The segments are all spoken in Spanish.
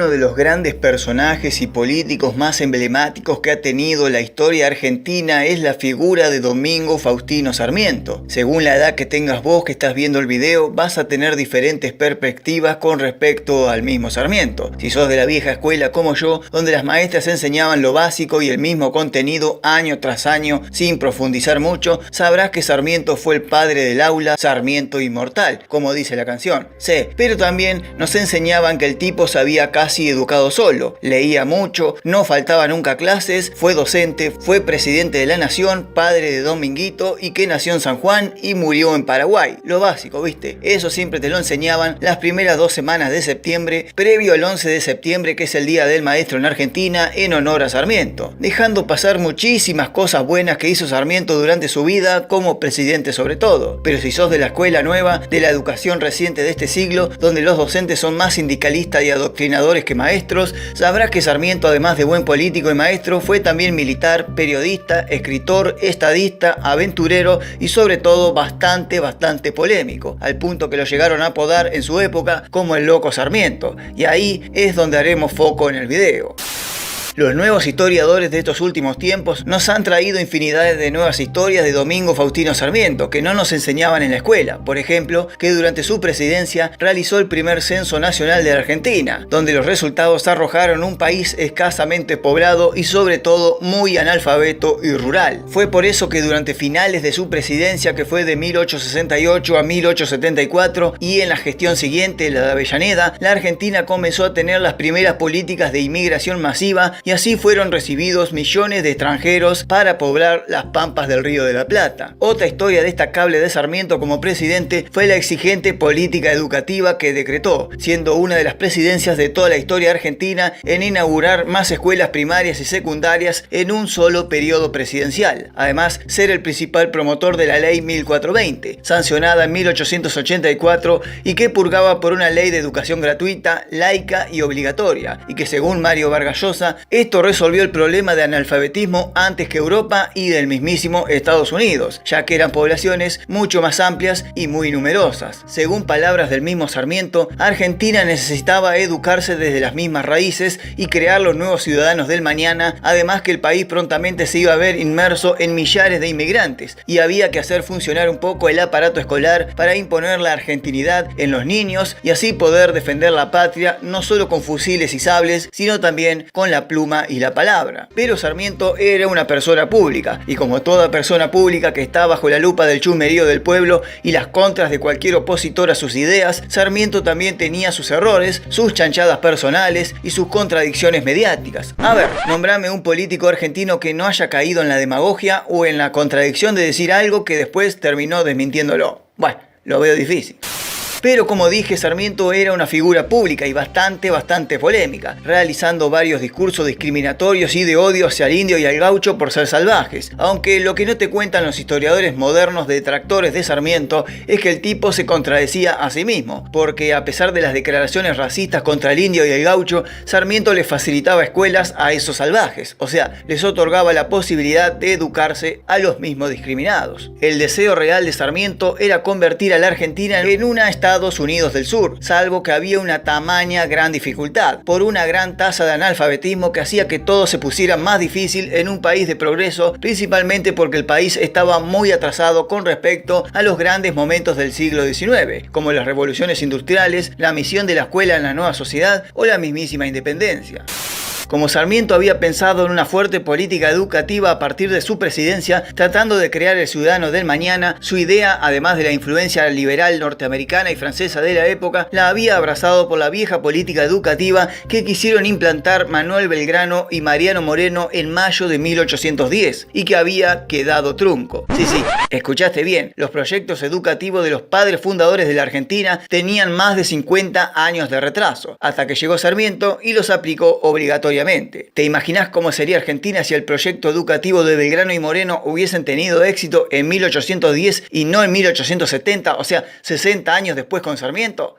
Uno de los grandes personajes y políticos más emblemáticos que ha tenido la historia argentina es la figura de Domingo Faustino Sarmiento. Según la edad que tengas vos que estás viendo el video, vas a tener diferentes perspectivas con respecto al mismo Sarmiento. Si sos de la vieja escuela como yo, donde las maestras enseñaban lo básico y el mismo contenido año tras año sin profundizar mucho, sabrás que Sarmiento fue el padre del aula, Sarmiento inmortal, como dice la canción. Sí, pero también nos enseñaban que el tipo sabía casi educado solo, leía mucho, no faltaba nunca clases, fue docente, fue presidente de la nación, padre de Dominguito y que nació en San Juan y murió en Paraguay. Lo básico, ¿viste? Eso siempre te lo enseñaban las primeras 2 semanas de septiembre, previo al 11 de septiembre, que es el Día del Maestro en Argentina, en honor a Sarmiento, dejando pasar muchísimas cosas buenas que hizo Sarmiento durante su vida, como presidente sobre todo. Pero si sos de la escuela nueva, de la educación reciente de este siglo, donde los docentes son más sindicalistas y adoctrinadores que maestros, sabrás que Sarmiento, además de buen político y maestro, fue también militar, periodista, escritor, estadista, aventurero y sobre todo bastante polémico, al punto que lo llegaron a apodar en su época como el Loco Sarmiento, y ahí es donde haremos foco en el video. Los nuevos historiadores de estos últimos tiempos nos han traído infinidades de nuevas historias de Domingo Faustino Sarmiento que no nos enseñaban en la escuela. Por ejemplo, que durante su presidencia realizó el primer censo nacional de la Argentina, donde los resultados arrojaron un país escasamente poblado y sobre todo muy analfabeto y rural. Fue por eso que durante finales de su presidencia, que fue de 1868 a 1874, y en la gestión siguiente, la de Avellaneda, la Argentina comenzó a tener las primeras políticas de inmigración masiva, y así fueron recibidos millones de extranjeros para poblar las pampas del Río de la Plata. Otra historia destacable de Sarmiento como presidente fue la exigente política educativa que decretó, siendo una de las presidencias de toda la historia argentina en inaugurar más escuelas primarias y secundarias en un solo periodo presidencial. Además, ser el principal promotor de la Ley 1420, sancionada en 1884 y que purgaba por una ley de educación gratuita, laica y obligatoria, y que según Mario Vargas Llosa, esto resolvió el problema de analfabetismo antes que Europa y del mismísimo Estados Unidos, ya que eran poblaciones mucho más amplias y muy numerosas. Según palabras del mismo Sarmiento, Argentina necesitaba educarse desde las mismas raíces y crear los nuevos ciudadanos del mañana, además que el país prontamente se iba a ver inmerso en millares de inmigrantes y había que hacer funcionar un poco el aparato escolar para imponer la argentinidad en los niños y así poder defender la patria no solo con fusiles y sables, sino también con la pluma y la palabra. Pero Sarmiento era una persona pública, y como toda persona pública que está bajo la lupa del chusmerío del pueblo y las contras de cualquier opositor a sus ideas, Sarmiento también tenía sus errores, sus chanchadas personales y sus contradicciones mediáticas. A ver, nombrame un político argentino que no haya caído en la demagogia o en la contradicción de decir algo que después terminó desmintiéndolo. Bueno, lo veo difícil. Pero como dije, Sarmiento era una figura pública y bastante polémica, realizando varios discursos discriminatorios y de odio hacia el indio y al gaucho por ser salvajes. Aunque lo que no te cuentan los historiadores modernos detractores de Sarmiento es que el tipo se contradecía a sí mismo, porque a pesar de las declaraciones racistas contra el indio y el gaucho, Sarmiento les facilitaba escuelas a esos salvajes, o sea, les otorgaba la posibilidad de educarse a los mismos discriminados. El deseo real de Sarmiento era convertir a la Argentina en una Estados Unidos del Sur, salvo que había una tamaña gran dificultad, por una gran tasa de analfabetismo que hacía que todo se pusiera más difícil en un país de progreso, principalmente porque el país estaba muy atrasado con respecto a los grandes momentos del siglo XIX, como las revoluciones industriales, la misión de la escuela en la nueva sociedad o la mismísima independencia. Como Sarmiento había pensado en una fuerte política educativa a partir de su presidencia, tratando de crear el ciudadano del mañana, su idea, además de la influencia liberal norteamericana y francesa de la época, la había abrazado por la vieja política educativa que quisieron implantar Manuel Belgrano y Mariano Moreno en mayo de 1810, y que había quedado trunco. Sí, escuchaste bien, los proyectos educativos de los padres fundadores de la Argentina tenían más de 50 años de retraso, hasta que llegó Sarmiento y los aplicó obligatoriamente. obviamente. ¿Te imaginás cómo sería Argentina si el proyecto educativo de Belgrano y Moreno hubiesen tenido éxito en 1810 y no en 1870, o sea, 60 años después con Sarmiento?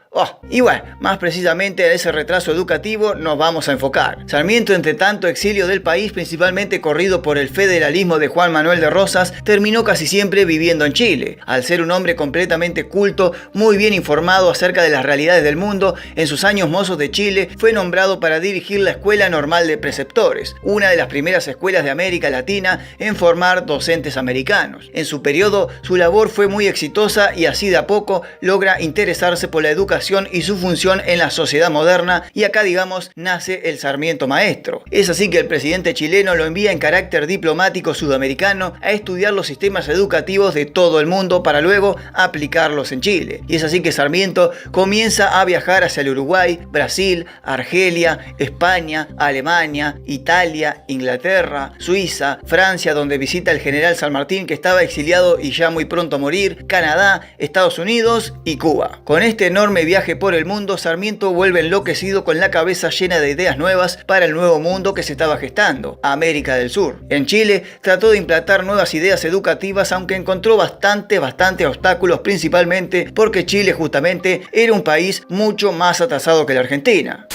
Y bueno, más precisamente a ese retraso educativo nos vamos a enfocar. Sarmiento, entre tanto exilio del país, principalmente corrido por el federalismo de Juan Manuel de Rosas, terminó casi siempre viviendo en Chile. Al ser un hombre completamente culto, muy bien informado acerca de las realidades del mundo, en sus años mozos de Chile fue nombrado para dirigir la Escuela Normal de Preceptores, una de las primeras escuelas de América Latina en formar docentes americanos. En su periodo, su labor fue muy exitosa y así de a poco logra interesarse por la educación y su función en la sociedad moderna, y acá, digamos, nace el Sarmiento maestro. Es así que el presidente chileno lo envía en carácter diplomático sudamericano a estudiar los sistemas educativos de todo el mundo para luego aplicarlos en Chile. Y es así que Sarmiento comienza a viajar hacia el Uruguay, Brasil, Argelia, España, Alemania, Italia, Inglaterra, Suiza, Francia, donde visita el general San Martín, que estaba exiliado y ya muy pronto a morir, Canadá, Estados Unidos y Cuba. Con este enorme viaje por el mundo, Sarmiento vuelve enloquecido con la cabeza llena de ideas nuevas para el nuevo mundo que se estaba gestando, América del Sur. En Chile trató de implantar nuevas ideas educativas, aunque encontró bastante obstáculos, principalmente porque Chile justamente era un país mucho más atrasado que la Argentina.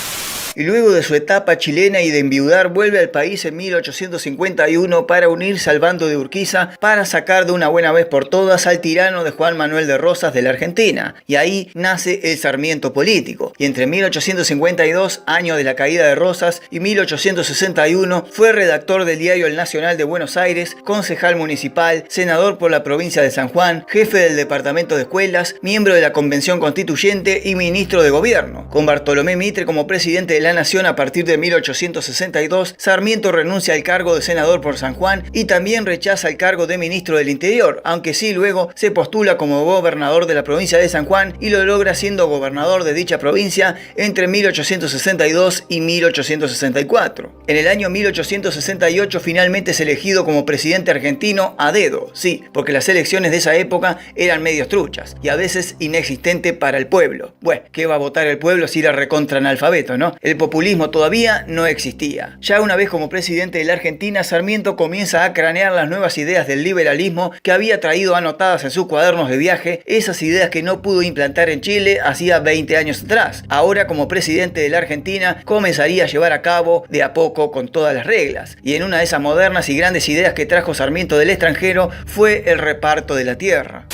Y luego de su etapa chilena y de enviudar, vuelve al país en 1851 para unirse al bando de Urquiza para sacar de una buena vez por todas al tirano de Juan Manuel de Rosas de la Argentina. Y ahí nace el Sarmiento político. Y entre 1852, año de la caída de Rosas, y 1861 fue redactor del diario El Nacional de Buenos Aires, concejal municipal, senador por la provincia de San Juan, jefe del departamento de escuelas, miembro de la Convención Constituyente y ministro de gobierno. Con Bartolomé Mitre como presidente de la Nación a partir de 1862, Sarmiento renuncia al cargo de senador por San Juan y también rechaza el cargo de ministro del Interior, aunque sí luego se postula como gobernador de la provincia de San Juan y lo logra siendo gobernador de dicha provincia entre 1862 y 1864. En el año 1868 finalmente es elegido como presidente argentino a dedo, sí, porque las elecciones de esa época eran medios truchas y a veces inexistente para el pueblo. Bueno, ¿qué va a votar el pueblo si era recontra analfabeto, no? El populismo todavía no existía. Ya una vez como presidente de la Argentina, Sarmiento comienza a cranear las nuevas ideas del liberalismo que había traído anotadas en sus cuadernos de viaje, esas ideas que no pudo implantar en Chile hacía 20 años atrás. Ahora, como presidente de la Argentina, comenzaría a llevar a cabo de a poco con todas las reglas. Y en una de esas modernas y grandes ideas que trajo Sarmiento del extranjero fue el reparto de la tierra.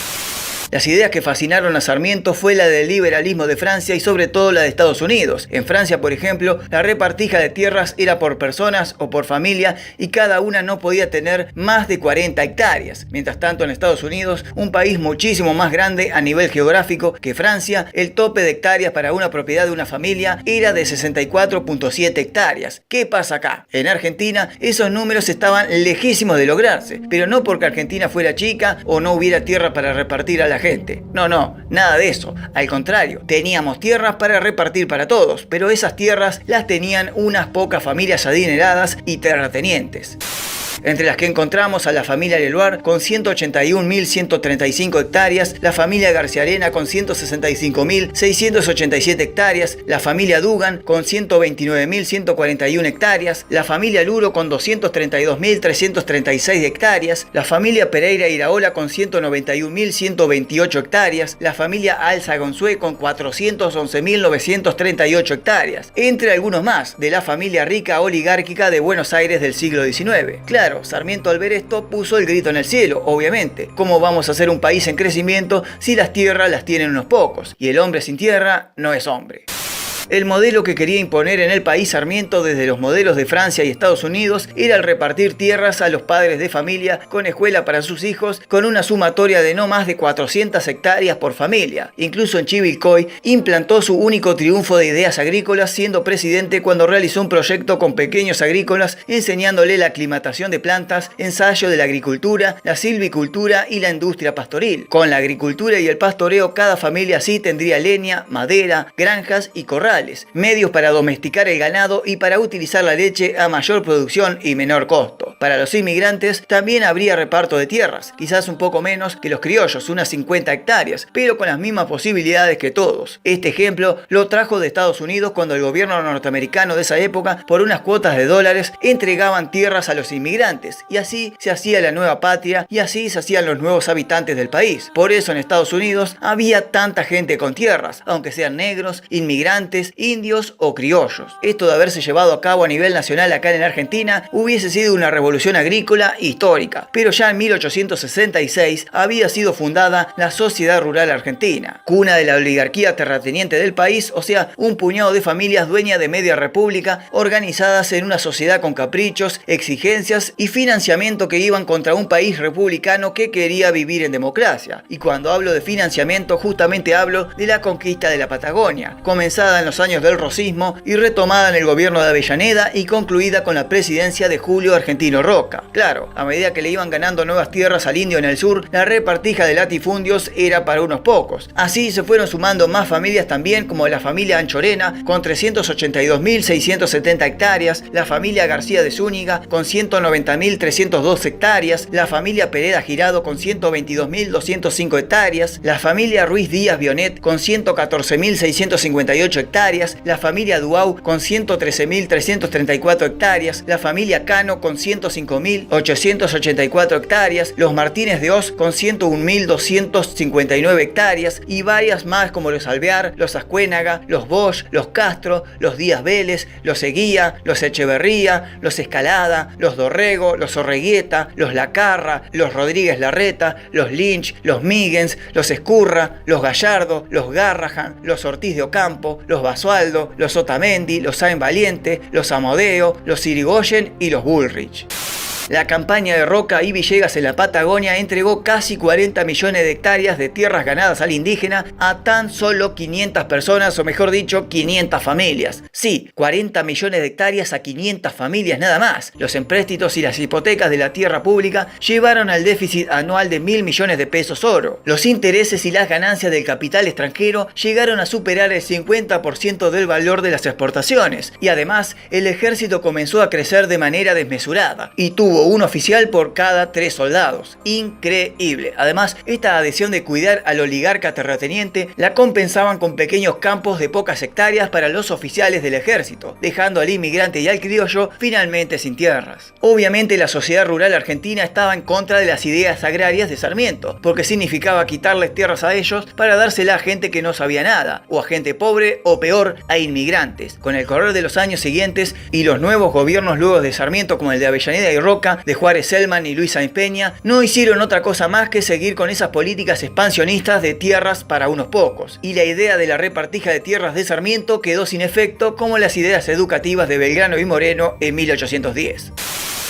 Las ideas que fascinaron a Sarmiento fue la del liberalismo de Francia y sobre todo la de Estados Unidos. En Francia, por ejemplo, la repartija de tierras era por personas o por familia y cada una no podía tener más de 40 hectáreas. Mientras tanto, en Estados Unidos, un país muchísimo más grande a nivel geográfico que Francia, el tope de hectáreas para una propiedad de una familia era de 64.7 hectáreas. ¿Qué pasa acá? En Argentina, esos números estaban lejísimos de lograrse, pero no porque Argentina fuera chica o no hubiera tierra para repartir a la gente. No, nada de eso. Al contrario, teníamos tierras para repartir para todos, pero esas tierras las tenían unas pocas familias adineradas y terratenientes. Entre las que encontramos a la familia Leloir con 181.135 hectáreas, la familia Garciarena con 165.687 hectáreas, la familia Dugan con 129.141 hectáreas, la familia Luro con 232.336 hectáreas, la familia Pereira Iraola con 191.128 hectáreas, la familia Alzagonzue con 411.938 hectáreas, entre algunos más de la familia rica oligárquica de Buenos Aires del siglo XIX. Claro, Sarmiento al ver esto puso el grito en el cielo, obviamente. ¿Cómo vamos a ser un país en crecimiento si las tierras las tienen unos pocos? Y el hombre sin tierra no es hombre. El modelo que quería imponer en el país Sarmiento desde los modelos de Francia y Estados Unidos era el repartir tierras a los padres de familia con escuela para sus hijos con una sumatoria de no más de 400 hectáreas por familia. Incluso en Chivilcoy implantó su único triunfo de ideas agrícolas siendo presidente cuando realizó un proyecto con pequeños agrícolas enseñándole la aclimatación de plantas, ensayo de la agricultura, la silvicultura y la industria pastoril. Con la agricultura y el pastoreo cada familia así tendría leña, madera, granjas y corrales, medios para domesticar el ganado y para utilizar la leche a mayor producción y menor costo. Para los inmigrantes también habría reparto de tierras, quizás un poco menos que los criollos, unas 50 hectáreas, pero con las mismas posibilidades que todos. Este ejemplo lo trajo de Estados Unidos cuando el gobierno norteamericano de esa época, por unas cuotas de dólares, entregaban tierras a los inmigrantes, y así se hacía la nueva patria y así se hacían los nuevos habitantes del país. Por eso en Estados Unidos había tanta gente con tierras, aunque sean negros, inmigrantes, indios o criollos. Esto de haberse llevado a cabo a nivel nacional acá en Argentina hubiese sido una revolución agrícola histórica, pero ya en 1866 había sido fundada la Sociedad Rural Argentina, cuna de la oligarquía terrateniente del país, o sea, un puñado de familias dueñas de media república organizadas en una sociedad con caprichos, exigencias y financiamiento que iban contra un país republicano que quería vivir en democracia. Y cuando hablo de financiamiento, justamente hablo de la conquista de la Patagonia, comenzada en los años del rosismo y retomada en el gobierno de Avellaneda y concluida con la presidencia de Julio Argentino Roca. Claro, a medida que le iban ganando nuevas tierras al indio en el sur, la repartija de latifundios era para unos pocos. Así se fueron sumando más familias también, como la familia Anchorena con 382.670 hectáreas, la familia García de Zúñiga con 190.302 hectáreas, la familia Pereda Girado con 122.205 hectáreas, la familia Ruiz Díaz Bionet con 114.658 hectáreas, la familia Duau con 113.334 hectáreas, la familia Cano con 105.884 hectáreas, los Martínez de Oz con 101.259 hectáreas y varias más como los Alvear, los Ascuénaga, los Bosch, los Castro, los Díaz Vélez, los Eguía, los Echeverría, los Escalada, los Dorrego, los Orreguieta, los Lacarra, los Rodríguez Larreta, los Lynch, los Migens, los Escurra, los Gallardo, los Garrahan, los Ortiz de Ocampo, los Basualdo, los Otamendi, los Sáenz Valiente, los Amodeo, los Irigoyen y los Bullrich. La campaña de Roca y Villegas en la Patagonia entregó casi 40 millones de hectáreas de tierras ganadas al indígena a tan solo 500 personas, o mejor dicho, 500 familias. Sí, 40 millones de hectáreas a 500 familias nada más. Los empréstitos y las hipotecas de la tierra pública llevaron al déficit anual de 1.000 millones de pesos oro. Los intereses y las ganancias del capital extranjero llegaron a superar el 50% del valor de las exportaciones. Y además, el ejército comenzó a crecer de manera desmesurada y tuvo un oficial por cada 3 soldados. Increíble. Además, esta adhesión de cuidar al oligarca terrateniente la compensaban con pequeños campos de pocas hectáreas para los oficiales del ejército, dejando al inmigrante y al criollo finalmente sin tierras. Obviamente la sociedad rural argentina estaba en contra de las ideas agrarias de Sarmiento, porque significaba quitarles tierras a ellos para dársela a gente que no sabía nada, o a gente pobre, o peor, a inmigrantes. Con el correr de los años siguientes y los nuevos gobiernos luego de Sarmiento, como el de Avellaneda y Roca, de Juárez Selman y Luis Sáenz Peña, no hicieron otra cosa más que seguir con esas políticas expansionistas de tierras para unos pocos. Y la idea de la repartija de tierras de Sarmiento quedó sin efecto, como las ideas educativas de Belgrano y Moreno en 1810.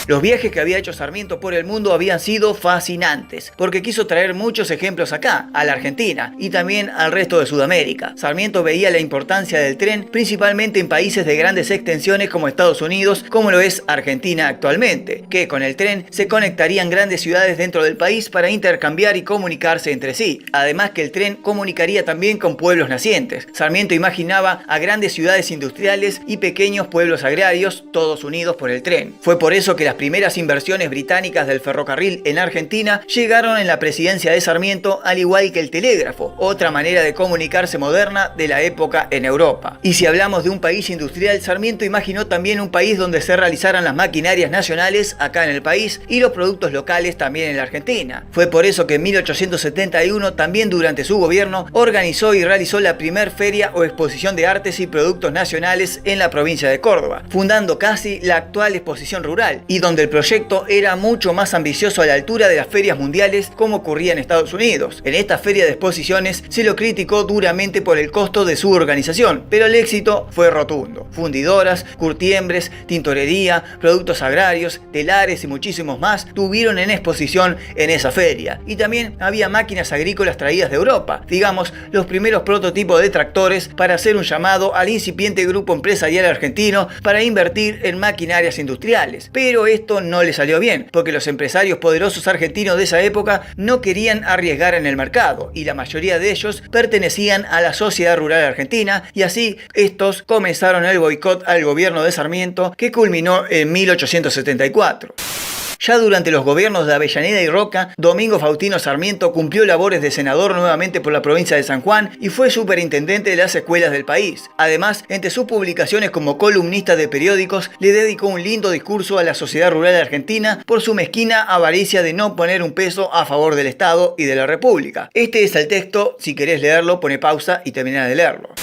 Los viajes que había hecho Sarmiento por el mundo habían sido fascinantes, porque quiso traer muchos ejemplos acá, a la Argentina, y también al resto de Sudamérica. Sarmiento veía la importancia del tren, principalmente en países de grandes extensiones como Estados Unidos, como lo es Argentina actualmente, que con el tren se conectarían grandes ciudades dentro del país para intercambiar y comunicarse entre sí. Además que el tren comunicaría también con pueblos nacientes. Sarmiento imaginaba a grandes ciudades industriales y pequeños pueblos agrarios, todos unidos por el tren. Fue por eso que las primeras inversiones británicas del ferrocarril en Argentina llegaron en la presidencia de Sarmiento, al igual que el telégrafo, otra manera de comunicarse moderna de la época en Europa. Y si hablamos de un país industrial, Sarmiento imaginó también un país donde se realizaran las maquinarias nacionales acá en el país y los productos locales también en la Argentina. Fue por eso que en 1871, también durante su gobierno, organizó y realizó la primer feria o exposición de artes y productos nacionales en la provincia de Córdoba, fundando casi la actual exposición rural, y donde el proyecto era mucho más ambicioso, a la altura de las ferias mundiales como ocurría en Estados Unidos. En esta feria de exposiciones se lo criticó duramente por el costo de su organización, pero el éxito fue rotundo. Fundidoras, curtiembres, tintorería, productos agrarios, telares y muchísimos más tuvieron en exposición en esa feria. Y también había máquinas agrícolas traídas de Europa, digamos, los primeros prototipos de tractores, para hacer un llamado al incipiente grupo empresarial argentino para invertir en maquinarias industriales. Pero esto no le salió bien, porque los empresarios poderosos argentinos de esa época no querían arriesgar en el mercado, y la mayoría de ellos pertenecían a la Sociedad Rural Argentina, y así estos comenzaron el boicot al gobierno de Sarmiento, que culminó en 1874. Ya durante los gobiernos de Avellaneda y Roca, Domingo Faustino Sarmiento cumplió labores de senador nuevamente por la provincia de San Juan y fue superintendente de las escuelas del país. Además, entre sus publicaciones como columnista de periódicos, le dedicó un lindo discurso a la sociedad rural argentina por su mezquina avaricia de no poner un peso a favor del Estado y de la República. Este es el texto, si querés leerlo, pone pausa y termina de leerlo.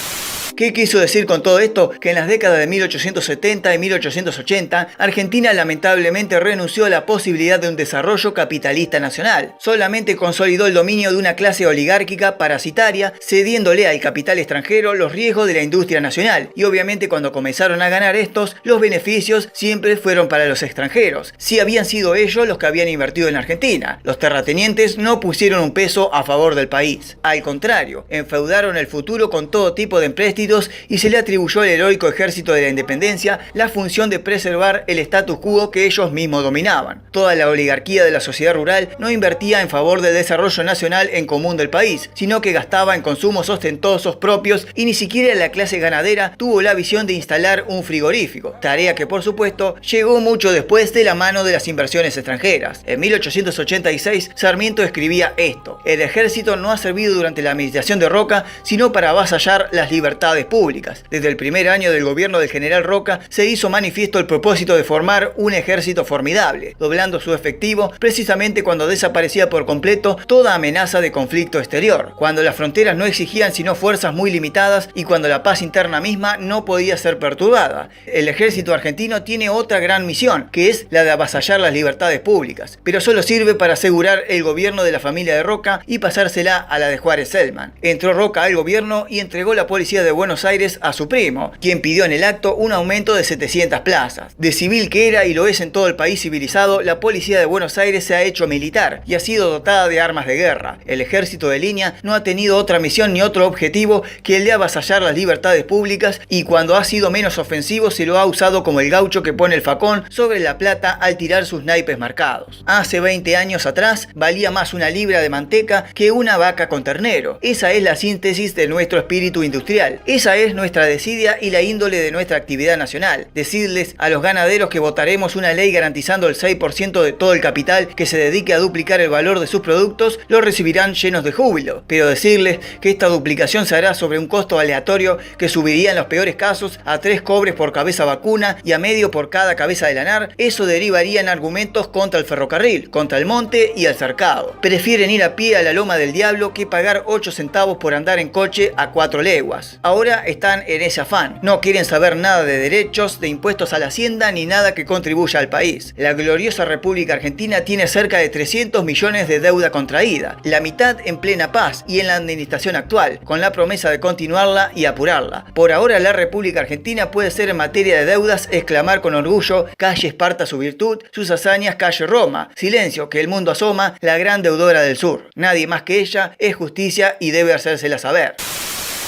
¿Qué quiso decir con todo esto? Que en las décadas de 1870 y 1880, Argentina lamentablemente renunció a la posibilidad de un desarrollo capitalista nacional. Solamente consolidó el dominio de una clase oligárquica parasitaria, cediéndole al capital extranjero los riesgos de la industria nacional. Y obviamente cuando comenzaron a ganar estos, los beneficios siempre fueron para los extranjeros. Si habían sido ellos los que habían invertido en Argentina. Los terratenientes no pusieron un peso a favor del país. Al contrario, enfeudaron el futuro con todo tipo de empréstitos y se le atribuyó al heroico ejército de la independencia la función de preservar el status quo que ellos mismos dominaban. Toda la oligarquía de la sociedad rural no invertía en favor del desarrollo nacional en común del país, sino que gastaba en consumos ostentosos propios y ni siquiera la clase ganadera tuvo la visión de instalar un frigorífico, tarea que por supuesto llegó mucho después de la mano de las inversiones extranjeras. En 1886 Sarmiento escribía esto: el ejército no ha servido durante la administración de Roca sino para avasallar las libertades públicas. Desde el primer año del gobierno del general Roca se hizo manifiesto el propósito de formar un ejército formidable, doblando su efectivo precisamente cuando desaparecía por completo toda amenaza de conflicto exterior, cuando las fronteras no exigían sino fuerzas muy limitadas y cuando la paz interna misma no podía ser perturbada. El ejército argentino tiene otra gran misión, que es la de avasallar las libertades públicas, pero solo sirve para asegurar el gobierno de la familia de Roca y pasársela a la de Juárez Selman. Entró Roca al gobierno y entregó la policía de Buenos Aires a su primo, quien pidió en el acto un aumento de 700 plazas. De civil que era y lo es en todo el país civilizado, la policía de Buenos Aires se ha hecho militar y ha sido dotada de armas de guerra. El ejército de línea no ha tenido otra misión ni otro objetivo que el de avasallar las libertades públicas y cuando ha sido menos ofensivo se lo ha usado como el gaucho que pone el facón sobre la plata al tirar sus naipes marcados. Hace 20 años atrás valía más una libra de manteca que una vaca con ternero. Esa es la síntesis de nuestro espíritu industrial. Esa es nuestra desidia y la índole de nuestra actividad nacional. Decirles a los ganaderos que votaremos una ley garantizando el 6% de todo el capital que se dedique a duplicar el valor de sus productos, lo recibirán llenos de júbilo. Pero decirles que esta duplicación se hará sobre un costo aleatorio que subiría en los peores casos a 3 cobres por cabeza vacuna y a medio por cada cabeza de lanar, eso derivaría en argumentos contra el ferrocarril, contra el monte y el cercado. Prefieren ir a pie a la loma del diablo que pagar 8 centavos por andar en coche a 4 leguas. Ahora están en ese afán. No quieren saber nada de derechos, de impuestos a la hacienda ni nada que contribuya al país. La gloriosa República Argentina tiene cerca de 300 millones de deuda contraída, la mitad en plena paz y en la administración actual, con la promesa de continuarla y apurarla. Por ahora la República Argentina puede ser en materia de deudas exclamar con orgullo: calle Esparta su virtud, sus hazañas calle Roma, silencio que el mundo asoma, la gran deudora del sur. Nadie más que ella es justicia y debe hacérsela saber.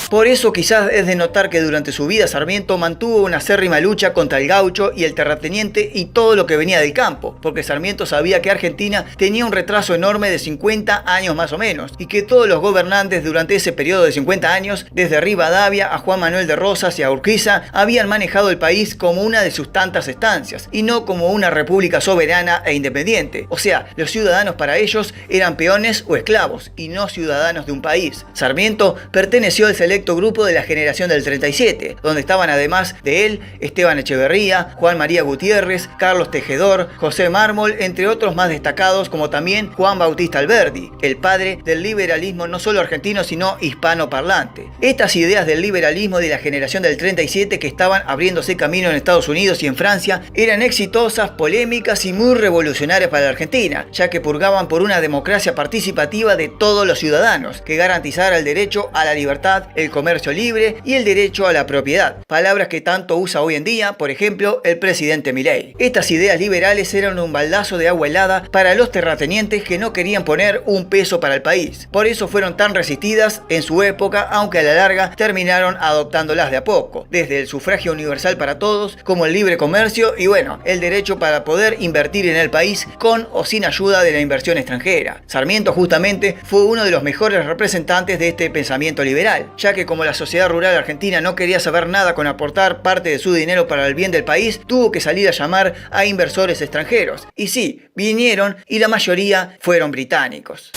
Por eso quizás es de notar que durante su vida Sarmiento mantuvo una acérrima lucha contra el gaucho y el terrateniente y todo lo que venía del campo, porque Sarmiento sabía que Argentina tenía un retraso enorme de 50 años más o menos, y que todos los gobernantes durante ese periodo de 50 años, desde Rivadavia a Juan Manuel de Rosas y a Urquiza, habían manejado el país como una de sus tantas estancias, y no como una república soberana e independiente. O sea, los ciudadanos para ellos eran peones o esclavos, y no ciudadanos de un país. Sarmiento perteneció al selecto grupo de la generación del 37, donde estaban además de él Esteban Echeverría, Juan María Gutiérrez, Carlos Tejedor, José Mármol, entre otros más destacados, como también Juan Bautista Alberdi, el padre del liberalismo no solo argentino sino hispanoparlante. Estas ideas del liberalismo de la generación del 37 que estaban abriéndose camino en Estados Unidos y en Francia eran exitosas, polémicas y muy revolucionarias para la Argentina, ya que purgaban por una democracia participativa de todos los ciudadanos, que garantizara el derecho a la libertad, el comercio libre y el derecho a la propiedad, palabras que tanto usa hoy en día, por ejemplo, el presidente Milei. Estas ideas liberales eran un baldazo de agua helada para los terratenientes que no querían poner un peso para el país. Por eso fueron tan resistidas en su época, aunque a la larga terminaron adoptándolas de a poco, desde el sufragio universal para todos, como el libre comercio y bueno, el derecho para poder invertir en el país con o sin ayuda de la inversión extranjera. Sarmiento justamente fue uno de los mejores representantes de este pensamiento liberal, ya ya que como la sociedad rural argentina no quería saber nada con aportar parte de su dinero para el bien del país, tuvo que salir a llamar a inversores extranjeros. Y sí, vinieron y la mayoría fueron británicos.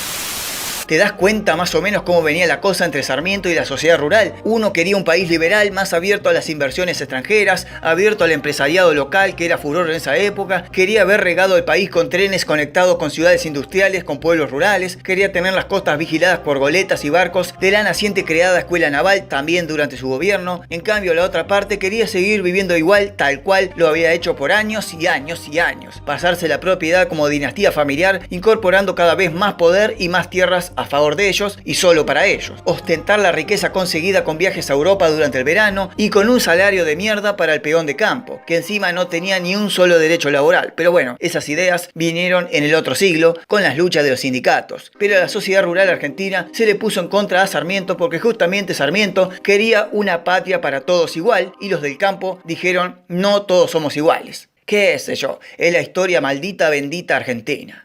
¿Te das cuenta más o menos cómo venía la cosa entre Sarmiento y la sociedad rural? Uno quería un país liberal, más abierto a las inversiones extranjeras, abierto al empresariado local, que era furor en esa época, quería ver regado el país con trenes conectados con ciudades industriales, con pueblos rurales, quería tener las costas vigiladas por goletas y barcos de la naciente creada escuela naval también durante su gobierno. En cambio, la otra parte quería seguir viviendo igual, tal cual lo había hecho por años y años y años. Pasarse la propiedad como dinastía familiar, incorporando cada vez más poder y más tierras a favor de ellos y solo para ellos. Ostentar la riqueza conseguida con viajes a Europa durante el verano y con un salario de mierda para el peón de campo, que encima no tenía ni un solo derecho laboral. Pero bueno, esas ideas vinieron en el otro siglo con las luchas de los sindicatos. Pero a la sociedad rural argentina se le puso en contra a Sarmiento porque justamente Sarmiento quería una patria para todos igual y los del campo dijeron no todos somos iguales. ¿Qué sé yo? Es la historia maldita bendita argentina.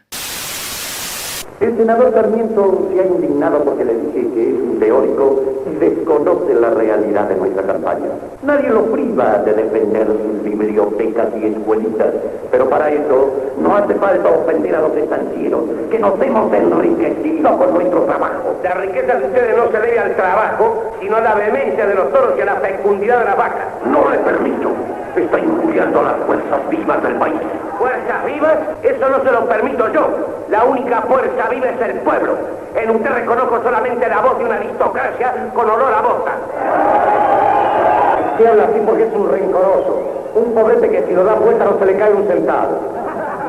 El senador Sarmiento se ha indignado porque le dije que es un teórico y desconoce la realidad de nuestra campaña. Nadie lo priva de defender sus bibliotecas y escuelitas, pero para eso no hace falta ofender a los estancieros, que nos hemos enriquecido con nuestro trabajo. La riqueza de ustedes no se debe al trabajo, sino a la vehemencia de los toros y a la fecundidad de las vacas. No le permito. Está injuriando a las fuerzas vivas del país. ¿Fuerzas vivas? Eso no se lo permito yo. La única fuerza viva es el pueblo. En usted reconozco solamente la voz de una aristocracia con olor a bota. Se habla así porque es un rencoroso. Un pobrete que si lo da vuelta no se le cae un centavo.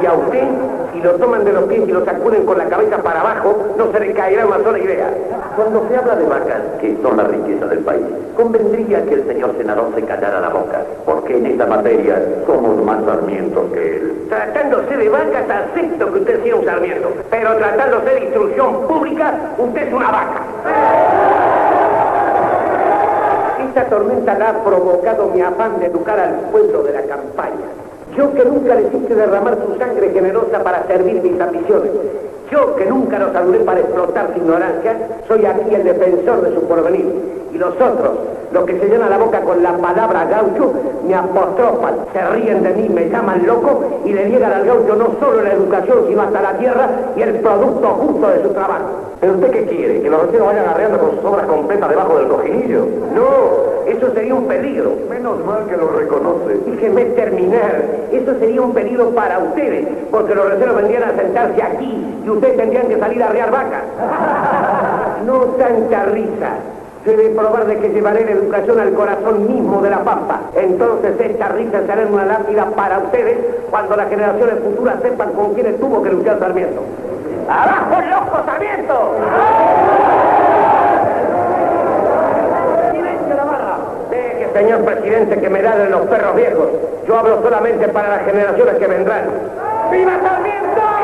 Y a usted, si lo toman de los pies y lo sacuden con la cabeza para abajo, no se le caerá una sola idea. Cuando se habla de vacas, que son la riqueza del país, convendría que el señor senador se callara la boca, porque en esta materia somos más sarmientos que él. Tratándose de vacas, acepto que usted sea un sarmiento, pero tratándose de instrucción pública, usted es una vaca. Esta tormenta la ha provocado mi afán de educar al pueblo de la campaña. Yo que nunca les hice derramar su sangre generosa para servir mis ambiciones. Yo que nunca los adoré para explotar su ignorancia, soy aquí el defensor de su porvenir. Y los otros, los que se llenan la boca con la palabra gaucho, me apostrofan, se ríen de mí, me llaman loco y le niegan al gaucho no solo la educación, sino hasta la tierra y el producto justo de su trabajo. ¿Pero usted qué quiere? ¿Que los vecinos vayan arreando con sus obras completas debajo del cojinillo? No, eso sería un peligro. Menos mal que lo reconoce. Déjeme terminar. Eso sería un peligro para ustedes, porque los receros vendrían a sentarse aquí y ustedes tendrían que salir a arrear vacas. No tanta risa. Se debe probar de que llevaré la educación al corazón mismo de la pampa. Entonces esta risa será una lápida para ustedes cuando las generaciones futuras sepan con quiénes tuvo que luchar Sarmiento. ¡Abajo el loco Sarmiento! ¡Silencio la barra! Deje, señor presidente, que me ladren los perros viejos. Yo hablo solamente para las generaciones que vendrán. ¡Viva Sarmiento!